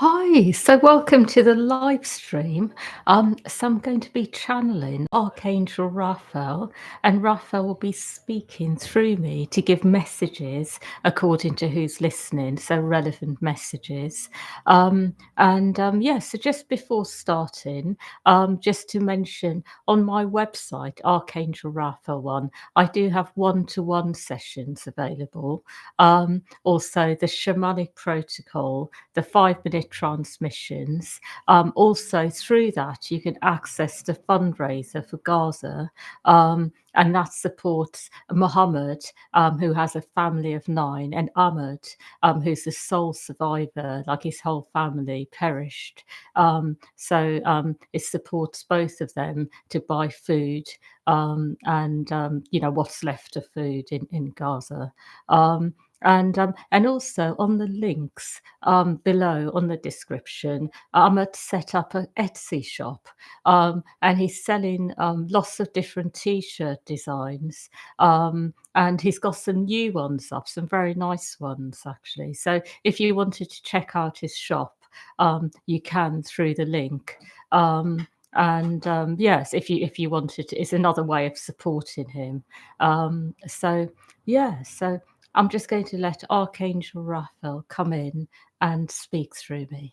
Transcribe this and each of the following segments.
Hi, so welcome to the live stream. So I'm going to be channeling Archangel Raphael, and Raphael will be speaking through me to give messages according to who's listening, so relevant messages. Yeah, so just before starting, just to mention on my website, Archangel Raphael One, I do have one-to-one sessions available. Also, the shamanic protocol, the 5 minute transmissions. Also, through that, you can access the fundraiser for Gaza, and that supports Muhammad, who has a family of 9, and Ahmed, who's the sole survivor, like his whole family perished. It supports both of them to buy food and what's left of food in Gaza. And also on the links below on the description, Ahmed set up an Etsy shop, and he's selling lots of different T-shirt designs, and he's got some new ones up, some very nice ones actually. So if you wanted to check out his shop, you can through the link. Yes, if you wanted to, it's another way of supporting him. So I'm just going to let Archangel Raphael come in and speak through me.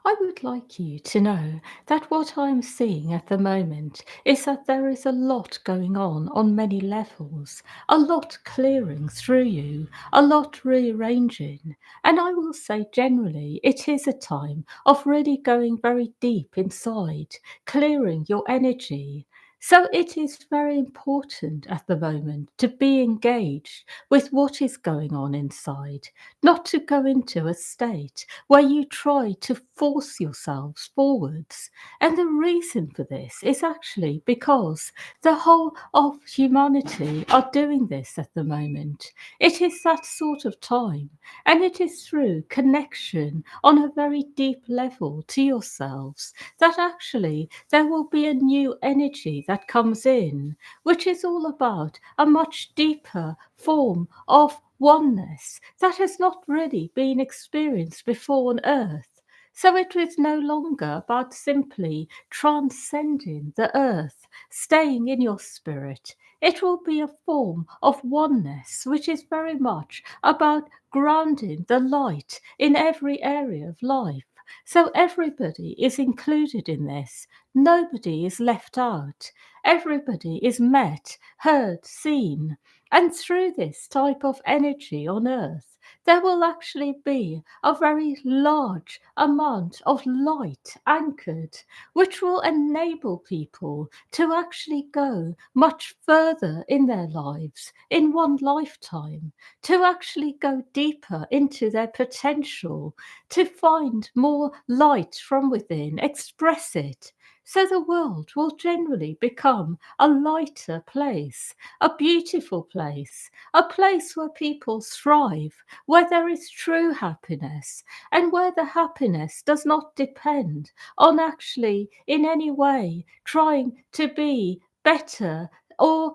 I would like you to know that what I'm seeing at the moment is that there is a lot going on many levels, a lot clearing through you, a lot rearranging. And I will say, generally, it is a time of really going very deep inside, clearing your energy. So it is very important at the moment to be engaged with what is going on inside, not to go into a state where you try to force yourselves forwards. And the reason for this is actually because the whole of humanity are doing this at the moment. It is that sort of time, and it is through connection on a very deep level to yourselves that actually there will be a new energy that comes in, which is all about a much deeper form of oneness that has not really been experienced before on earth. So it is no longer about simply transcending the earth, staying in your spirit. It will be a form of oneness, which is very much about grounding the light in every area of life. So everybody is included in this. Nobody is left out. Everybody is met, heard, seen. And through this type of energy on earth, there will actually be a very large amount of light anchored, which will enable people to actually go much further in their lives in one lifetime, to actually go deeper into their potential, to find more light from within, express it. So the world will generally become a lighter place, a beautiful place, a place where people thrive, where there is true happiness, and where the happiness does not depend on actually in any way trying to be better or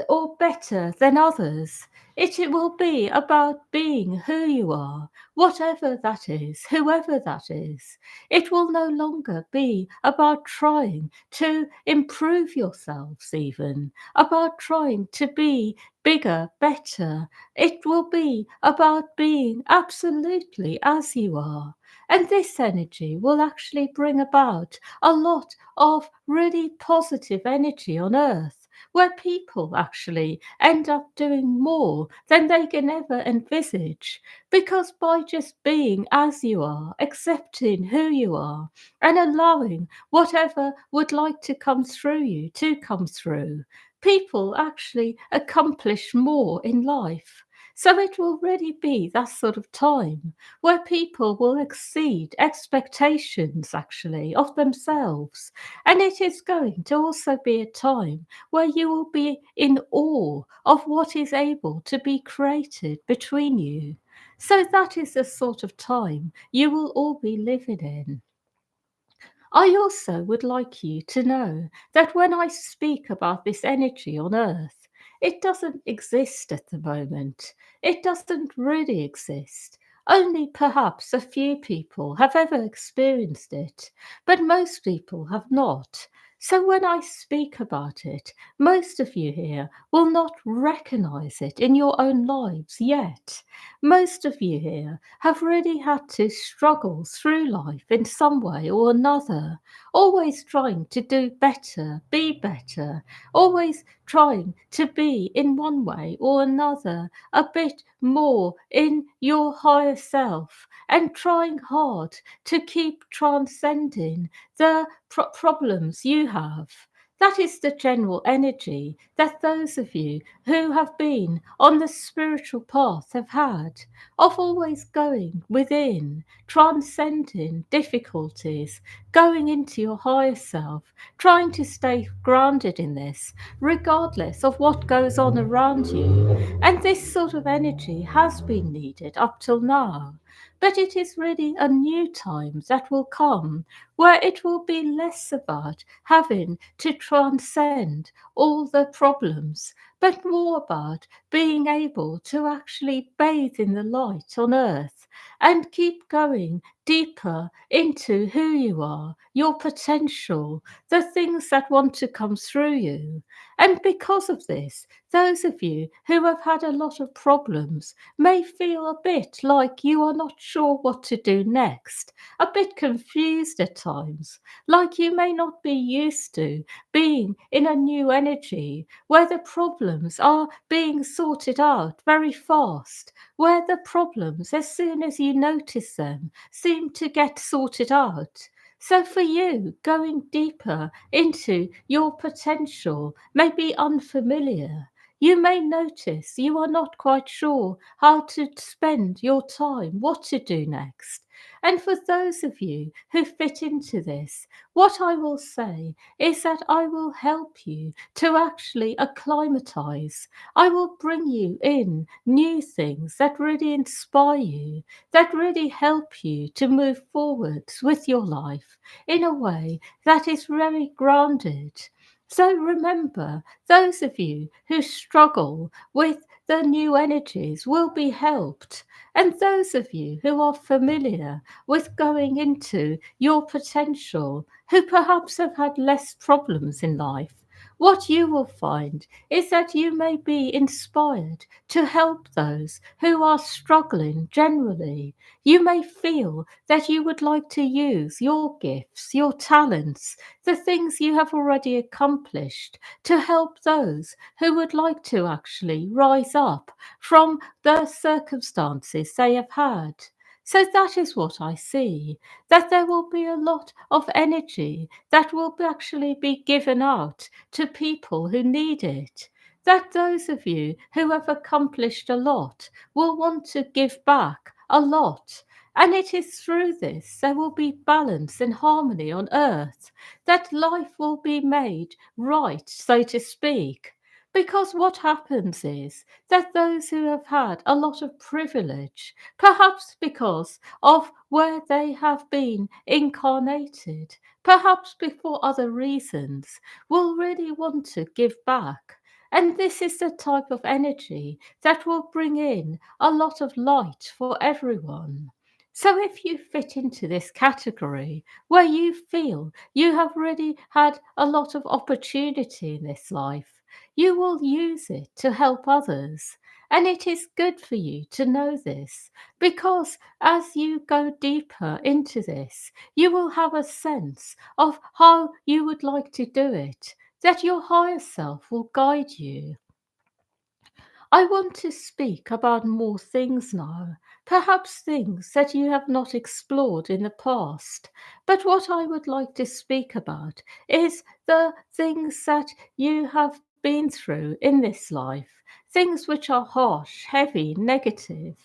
or better than others. It will be about being who you are, whatever that is, whoever that is. It will no longer be about trying to improve yourselves, even about trying to be bigger, better. It will be about being absolutely as you are. And this energy will actually bring about a lot of really positive energy on earth, where people actually end up doing more than they can ever envisage. Because by just being as you are, accepting who you are, and allowing whatever would like to come through you to come through, people actually accomplish more in life. So it will really be that sort of time where people will exceed expectations actually of themselves. And it is going to also be a time where you will be in awe of what is able to be created between you. So that is the sort of time you will all be living in. I also would like you to know that when I speak about this energy on Earth, it doesn't exist at the moment. It doesn't really exist. Only perhaps a few people have ever experienced it, but most people have not. So when I speak about it, most of you here will not recognize it in your own lives yet. Most of you here have really had to struggle through life in some way or another, always trying to do better, be better, always trying to be in one way or another a bit more in your higher self and trying hard to keep transcending the problems you have. That is the general energy that those of you who have been on the spiritual path have had, of always going within, transcending difficulties, going into your higher self, trying to stay grounded in this, regardless of what goes on around you. And this sort of energy has been needed up till now. But it is really a new time that will come where it will be less about having to transcend all the problems, but more about being able to actually bathe in the light on earth and keep going deeper into who you are, your potential, the things that want to come through you. And because of this, those of you who have had a lot of problems may feel a bit like you are not sure what to do next, a bit confused at times, like you may not be used to being in a new energy where the problems are being sorted out very fast, where the problems, as soon as you notice them, seem to get sorted out. So, for you, going deeper into your potential may be unfamiliar. You may notice you are not quite sure how to spend your time, what to do next. And for those of you who fit into this, what I will say is that I will help you to actually acclimatize. I will bring you in new things that really inspire you, that really help you to move forwards with your life in a way that is very grounded. So remember, those of you who struggle with the new energies will be helped. And those of you who are familiar with going into your potential, who perhaps have had less problems in life, what you will find is that you may be inspired to help those who are struggling generally. You may feel that you would like to use your gifts, your talents, the things you have already accomplished to help those who would like to actually rise up from the circumstances they have had. So that is what I see, that there will be a lot of energy that will actually be given out to people who need it. That those of you who have accomplished a lot will want to give back a lot. And it is through this there will be balance and harmony on earth, that life will be made right, so to speak. Because what happens is that those who have had a lot of privilege, perhaps because of where they have been incarnated, perhaps before other reasons, will really want to give back. And this is the type of energy that will bring in a lot of light for everyone. So, if you fit into this category where you feel you have really had a lot of opportunity in this life, you will use it to help others. And it is good for you to know this, because as you go deeper into this, you will have a sense of how you would like to do it, that your higher self will guide you. I want to speak about more things now, perhaps things that you have not explored in the past. But what I would like to speak about is the things that you have been through in this life, things which are harsh, heavy, negative.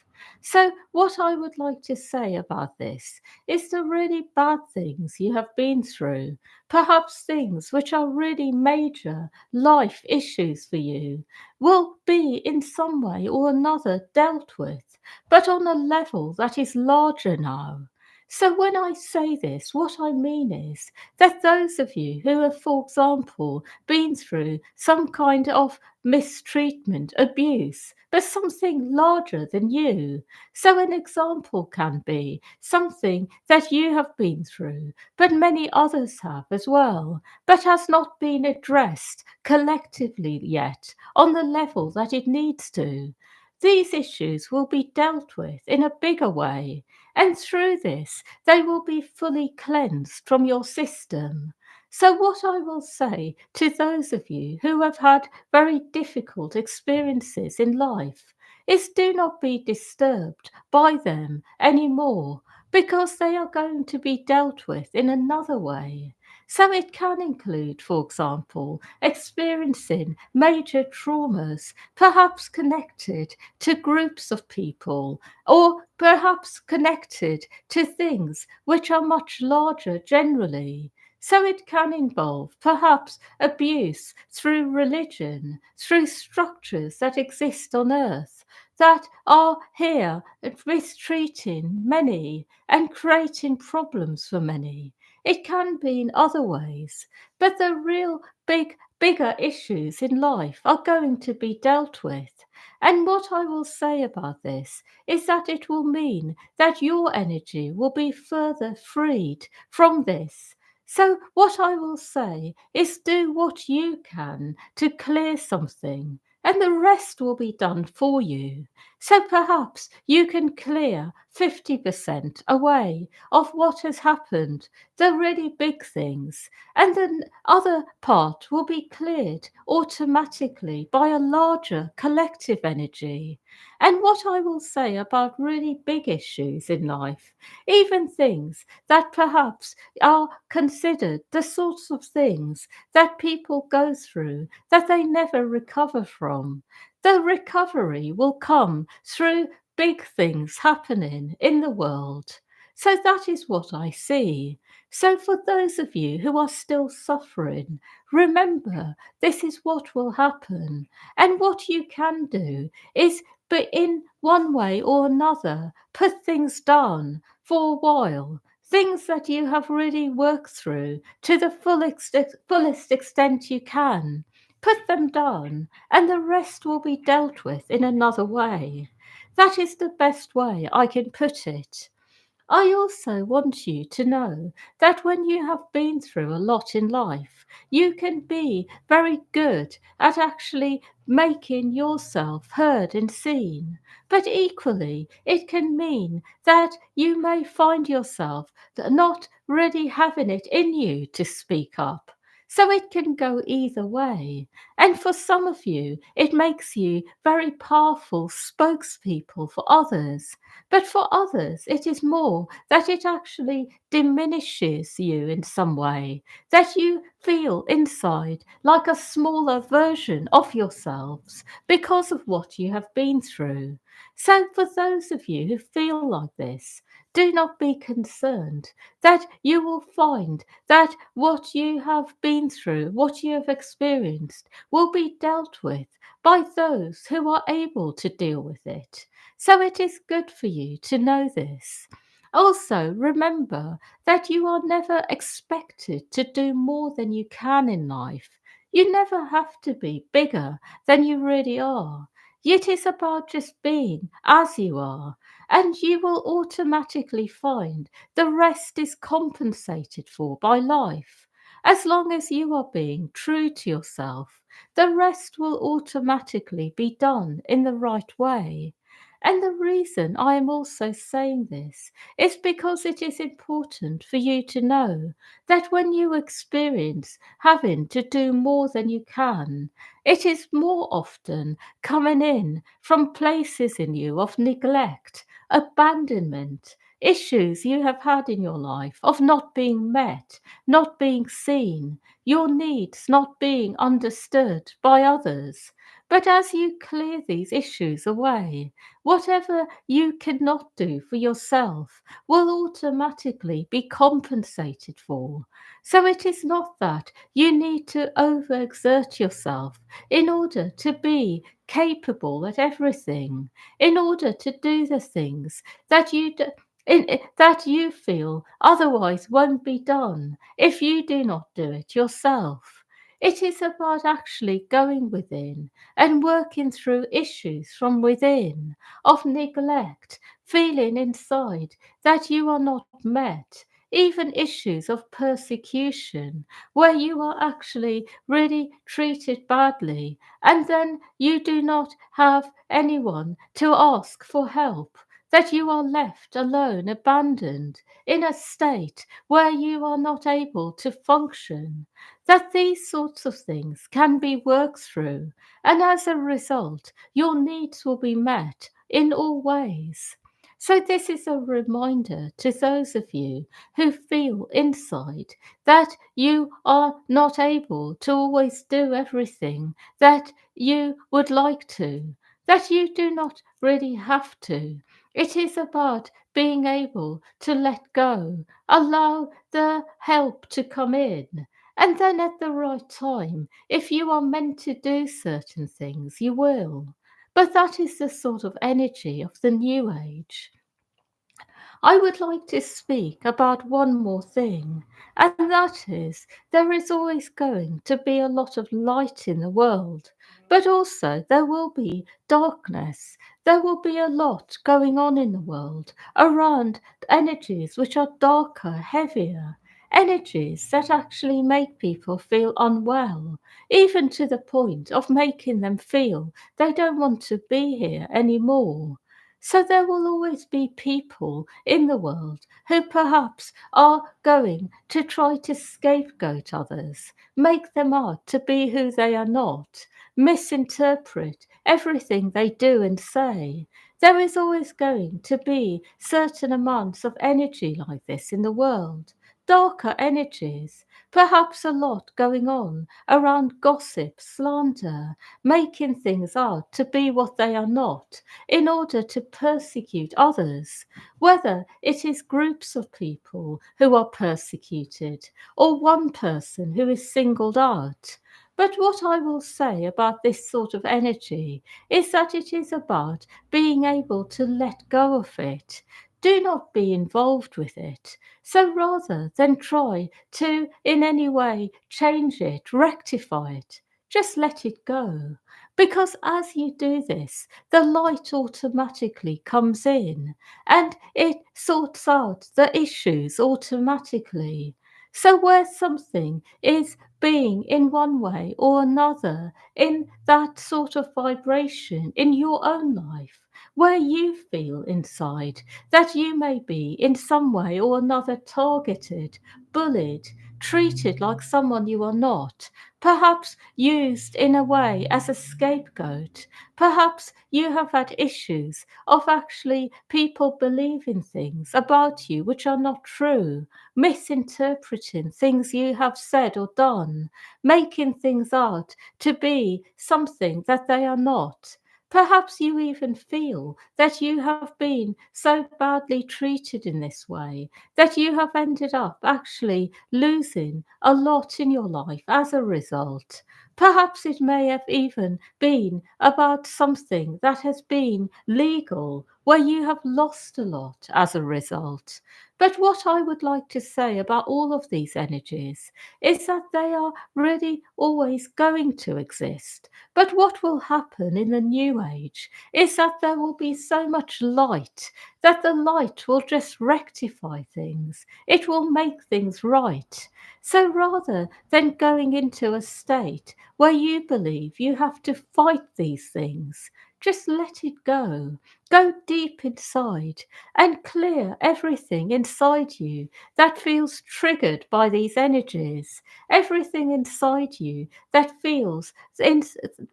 So, what I would like to say about this is the really bad things you have been through, perhaps things which are really major life issues for you, will be in some way or another dealt with, but on a level that is larger now. So when I say this, what I mean is that those of you who have, for example, been through some kind of mistreatment, abuse, but something larger than you. So an example can be something that you have been through, but many others have as well, but has not been addressed collectively yet on the level that it needs to. These issues will be dealt with in a bigger way, and through this, they will be fully cleansed from your system. So, what I will say to those of you who have had very difficult experiences in life is do not be disturbed by them anymore, because they are going to be dealt with in another way. So, it can include, for example, experiencing major traumas, perhaps connected to groups of people, or perhaps connected to things which are much larger generally. So it can involve perhaps abuse through religion, through structures that exist on earth that are here mistreating many and creating problems for many. It can be in other ways, but the real bigger issues in life are going to be dealt with. And what I will say about this is that it will mean that your energy will be further freed from this. So, what I will say is do what you can to clear something, and the rest will be done for you. So, perhaps you can clear 50% away of what has happened, the really big things, and the other part will be cleared automatically by a larger collective energy. And what I will say about really big issues in life, even things that perhaps are considered the sorts of things that people go through that they never recover from. The recovery will come through big things happening in the world. So that is what I see. So, for those of you who are still suffering, remember this is what will happen. And what you can do is, but in one way or another, put things down for a while. Things that you have really worked through to the fullest extent you can. Put them down, and the rest will be dealt with in another way. That is the best way I can put it. I also want you to know that when you have been through a lot in life, you can be very good at actually making yourself heard and seen. But equally, it can mean that you may find yourself not really having it in you to speak up. So it can go either way. And for some of you, it makes you very powerful spokespeople for others. But for others, it is more that it actually diminishes you in some way, that you feel inside like a smaller version of yourselves because of what you have been through. So, for those of you who feel like this, do not be concerned that you will find that what you have been through, what you have experienced, will be dealt with by those who are able to deal with it. So it is good for you to know this. Also, remember that you are never expected to do more than you can in life. You never have to be bigger than you really are. It is about just being as you are, and you will automatically find the rest is compensated for by life. As long as you are being true to yourself, the rest will automatically be done in the right way. And the reason I am also saying this is because it is important for you to know that when you experience having to do more than you can, it is more often coming in from places in you of neglect, abandonment, issues you have had in your life of not being met, not being seen, your needs not being understood by others. But as you clear these issues away, whatever you cannot do for yourself will automatically be compensated for. So it is not that you need to overexert yourself in order to be capable at everything, in order to do the things that that you feel otherwise won't be done if you do not do it yourself. It is about actually going within and working through issues from within of neglect, feeling inside that you are not met, even issues of persecution where you are actually really treated badly and then you do not have anyone to ask for help, that you are left alone, abandoned, in a state where you are not able to function, that these sorts of things can be worked through, and as a result, your needs will be met in all ways. So, this is a reminder to those of you who feel inside that you are not able to always do everything that you would like to, that you do not really have to. It is about being able to let go, allow the help to come in, and then at the right time, if you are meant to do certain things, you will. But that is the sort of energy of the new age. I would like to speak about one more thing, and that is there is always going to be a lot of light in the world, but also there will be darkness. There will be a lot going on in the world around energies which are darker, heavier. Energies that actually make people feel unwell, even to the point of making them feel they don't want to be here anymore. So there will always be people in the world who perhaps are going to try to scapegoat others, make them out to be who they are not, misinterpret everything they do and say. There is always going to be certain amounts of energy like this in the world. Darker energies, perhaps a lot going on around gossip, slander, making things out to be what they are not, in order to persecute others, whether it is groups of people who are persecuted or one person who is singled out. But what I will say about this sort of energy is that it is about being able to let go of it. Do not be involved with it. So rather than try to in any way change it, rectify it, just let it go. Because as you do this, the light automatically comes in and it sorts out the issues automatically. So, where something is being in one way or another in that sort of vibration in your own life, where you feel inside that you may be in some way or another targeted, bullied, treated like someone you are not, perhaps used in a way as a scapegoat. Perhaps you have had issues of actually people believing things about you which are not true, misinterpreting things you have said or done, making things out to be something that they are not. Perhaps you even feel that you have been so badly treated in this way that you have ended up actually losing a lot in your life as a result. Perhaps it may have even been about something that has been legal, where you have lost a lot as a result. But what I would like to say about all of these energies is that they are really always going to exist. But what will happen in the new age is that there will be so much light that the light will just rectify things. It will make things right. So rather than going into a state where you believe you have to fight these things, just let it go. Go deep inside and clear everything inside you that feels triggered by these energies. Everything inside you that in,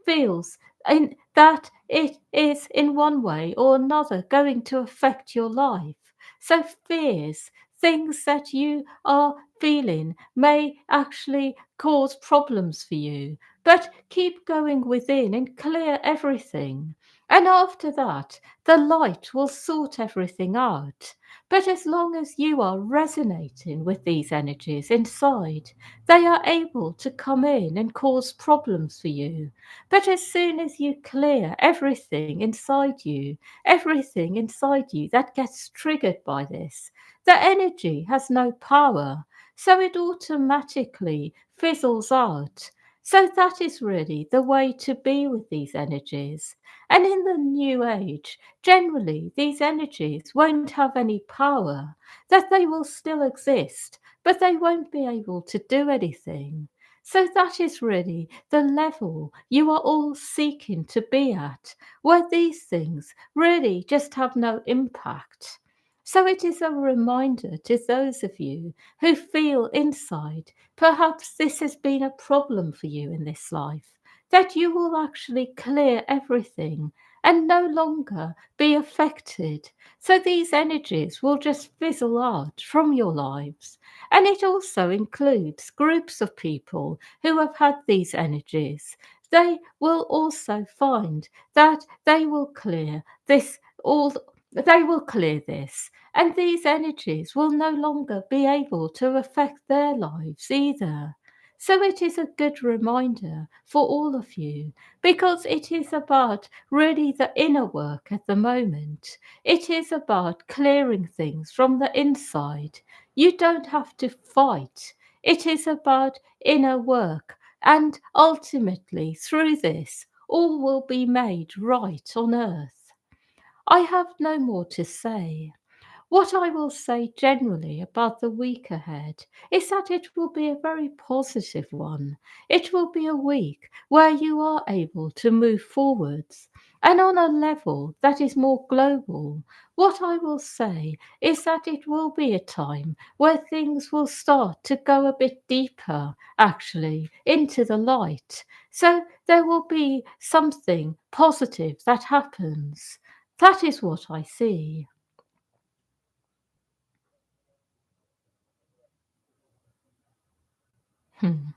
feels that it is in one way or another going to affect your life. So fears, things that you are feeling may actually cause problems for you, but keep going within and clear everything. And after that, the light will sort everything out. But as long as you are resonating with these energies inside, they are able to come in and cause problems for you. But as soon as you clear everything inside you that gets triggered by this, the energy has no power. So it automatically fizzles out. So that is really the way to be with these energies. And in the new age, generally, these energies won't have any power, that they will still exist, but they won't be able to do anything. So that is really the level you are all seeking to be at, where these things really just have no impact. So it is a reminder to those of you who feel inside, perhaps this has been a problem for you in this life, that you will actually clear everything and no longer be affected. So these energies will just fizzle out from your lives. And it also includes groups of people who have had these energies. They will also find that they will clear this, and these energies will no longer be able to affect their lives either. So it is a good reminder for all of you, because it is about really the inner work at the moment. It is about clearing things from the inside. You don't have to fight. It is about inner work, and ultimately, through this, all will be made right on earth. I have no more to say. What I will say generally about the week ahead is that it will be a very positive one. It will be a week where you are able to move forwards and on a level that is more global. What I will say is that it will be a time where things will start to go a bit deeper, actually, into the light. So there will be something positive that happens. That is what I see. Hmm.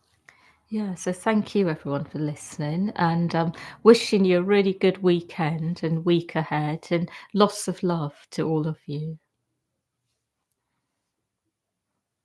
Yeah, so thank you everyone for listening, and wishing you a really good weekend and week ahead, and lots of love to all of you.